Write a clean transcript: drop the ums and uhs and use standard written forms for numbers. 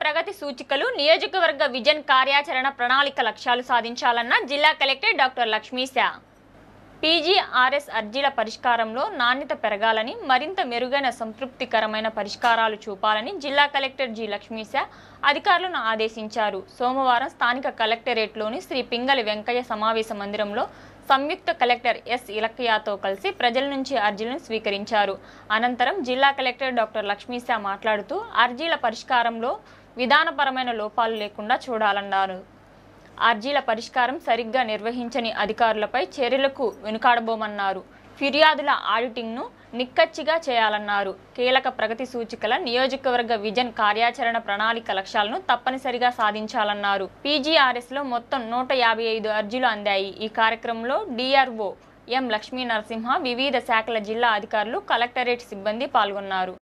ప్రగతి సూచికలు నియోజకవర్గ విజన్ కార్యాచరణ ప్రణాళిక లక్ష్యాలు సాధించాలన్న జిల్లా కలెక్టర్ డాక్టర్ లక్ష్మీశా. పీజీఆర్ఎస్ అర్జీల పరిష్కారంలో నాణ్యత పెరగాలని, మరింత మెరుగైన సంతృప్తికరమైన పరిష్కారాలు చూపాలని జిల్లా కలెక్టర్ జి. లక్ష్మీశా అధికారులను ఆదేశించారు. సోమవారం స్థానిక కలెక్టరేట్లోని శ్రీ పింగళి వెంకయ్య సమావేశ మందిరంలో సంయుక్త కలెక్టర్ ఎస్. ఇలక్కయ్యతో కలిసి ప్రజల నుంచి అర్జీలను స్వీకరించారు. అనంతరం జిల్లా కలెక్టర్ డాక్టర్ లక్ష్మీశా మాట్లాడుతూ అర్జీల పరిష్కారంలో విధానపరమైన లోపాలు లేకుండా చూడాలన్నారు. అర్జీల పరిష్కారం సరిగ్గా నిర్వహించని అధికారులపై చర్యలకు వెనుకాడబోమన్నారు. ఫిర్యాదుల ఆడిటింగ్ను నిక్కచ్చిగా చేయాలన్నారు. కీలక ప్రగతి సూచికల నియోజకవర్గ విజన్ కార్యాచరణ ప్రణాళిక లక్ష్యాలను తప్పనిసరిగా సాధించాలన్నారు. పీజీఆర్ఎస్లో మొత్తం 155 అర్జీలు అందాయి. ఈ కార్యక్రమంలో డిఆర్ఓ ఎం. లక్ష్మీ నరసింహ, వివిధ శాఖల జిల్లా అధికారులు, కలెక్టరేట్ సిబ్బంది పాల్గొన్నారు.